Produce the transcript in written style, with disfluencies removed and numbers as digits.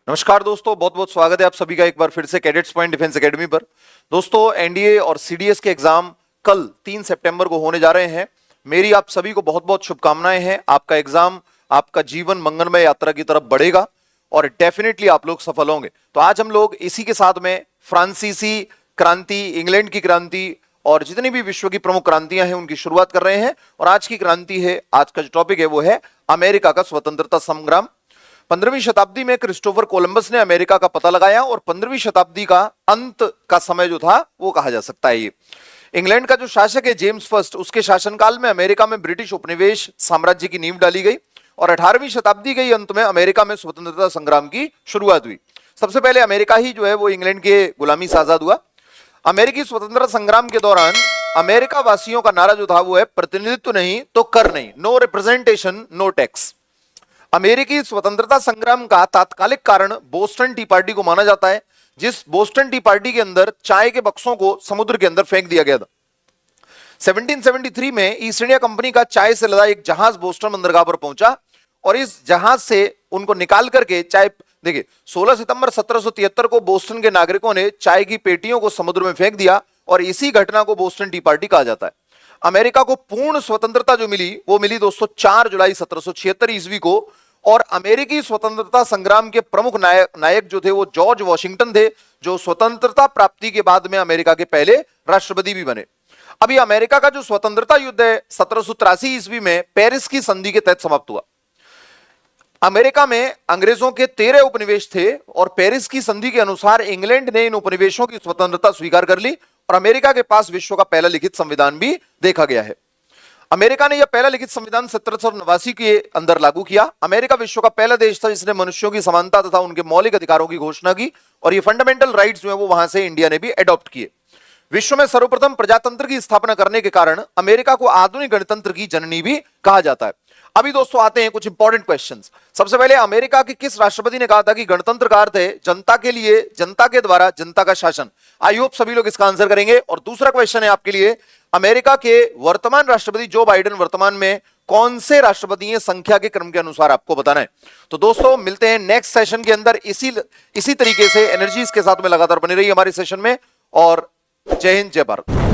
नमस्कार दोस्तों, बहुत बहुत स्वागत है आप सभी का एक बार फिर से कैडेट्स पॉइंट डिफेंस एकेडमी पर। दोस्तों, एनडीए और सीडीएस के एग्जाम कल 3 सितंबर को होने जा रहे हैं। मेरी आप सभी को बहुत बहुत शुभकामनाएं हैं। आपका एग्जाम, आपका जीवन मंगलमय यात्रा की तरफ बढ़ेगा और डेफिनेटली आप लोग सफल होंगे। तो आज हम लोग इसी के साथ में फ्रांसीसी क्रांति, इंग्लैंड की क्रांति और जितनी भी विश्व की प्रमुख क्रांतियां हैं उनकी शुरुआत कर रहे हैं। और आज की क्रांति है, आज का जो टॉपिक है वो है अमेरिका का स्वतंत्रता संग्राम। 15वीं शताब्दी में क्रिस्टोफर कोलंबस ने अमेरिका का पता लगाया और 15वीं शताब्दी का अंत का समय जो था वो कहा जा सकता है। ये इंग्लैंड का जो शासक है जेम्स फर्स्ट, उसके शासनकाल में अमेरिका में ब्रिटिश उपनिवेश साम्राज्य की नींव डाली गई और 18वीं शताब्दी के अंत में अमेरिका में स्वतंत्रता संग्राम की शुरुआत हुई। सबसे पहले अमेरिका ही जो है वो इंग्लैंड के गुलामी से आजाद हुआ। अमेरिकी स्वतंत्रता संग्राम के दौरान अमेरिका वासियों का नारा जो था वो है प्रतिनिधित्व नहीं तो कर नहीं, नो रिप्रेजेंटेशन नो टैक्स। अमेरिकी स्वतंत्रता संग्राम का तात्कालिक कारण बोस्टन टी पार्टी को माना जाता है, जिस बोस्टन टी पार्टी के अंदर चाय के बक्सों को समुद्र के अंदर फेंक दिया गया था। 1773 में ईस्ट इंडिया कंपनी का चाय से लदा एक जहाज बोस्टन बंदरगाह पर पहुंचा और इस जहाज से उनको निकाल करके चाय, देखिए 16 सितंबर 1773 को बोस्टन के नागरिकों ने चाय की पेटियों को समुद्र में फेंक दिया और इसी घटना को बोस्टन टी पार्टी कहा जाता है। अमेरिका को पूर्ण स्वतंत्रता जो मिली वो मिली दोस्तों 4 जुलाई 1776 ईस्वी को। और अमेरिकी स्वतंत्रता संग्राम के प्रमुख नायक जो थे वो जॉर्ज वॉशिंगटन थे, जो स्वतंत्रता प्राप्ति के बाद में अमेरिका के पहले राष्ट्रपति भी बने। अभी अमेरिका का जो स्वतंत्रता युद्ध है 1783 ईस्वी में पेरिस की संधि के तहत समाप्त हुआ। अमेरिका में अंग्रेजों के 13 उपनिवेश थे और पेरिस की संधि के अनुसार इंग्लैंड ने इन उपनिवेशों की स्वतंत्रता स्वीकार कर ली और अमेरिका के पास विश्व का पहला लिखित संविधान भी देखा गया है। अमेरिका ने यह पहला लिखित संविधान 1789 के अंदर लागू किया। अमेरिका विश्व का पहला देश था जिसने मनुष्यों की समानता तथा उनके मौलिक अधिकारों की घोषणा की और ये फंडामेंटल राइट्स जो है वो वहां से इंडिया ने भी एडॉप्ट किए। विश्व में सर्वप्रथम प्रजातंत्र की स्थापना करने के कारण अमेरिका को आधुनिक गणतंत्र की जननी भी कहा जाता है। अभी दोस्तों आते हैं कुछ इंपॉर्टेंट क्वेश्चंस। सबसे पहले, अमेरिका के किस राष्ट्रपति ने कहा था कि गणतंत्र का अर्थ है जनता के लिए, जनता के द्वारा, जनता का शासन? आई होप सभी लोग इसका आंसर करेंगे। और दूसरा क्वेश्चन है आपके लिए, अमेरिका के वर्तमान राष्ट्रपति जो बाइडेन वर्तमान में कौन से राष्ट्रपति हैं संख्या के क्रम के अनुसार आपको बताना है। तो दोस्तों मिलते हैं नेक्स्ट सेशन के अंदर। इसी तरीके से एनर्जीज के साथ में लगातार बने रहिए हमारे सेशन में। और जय हिंद, जय भारत।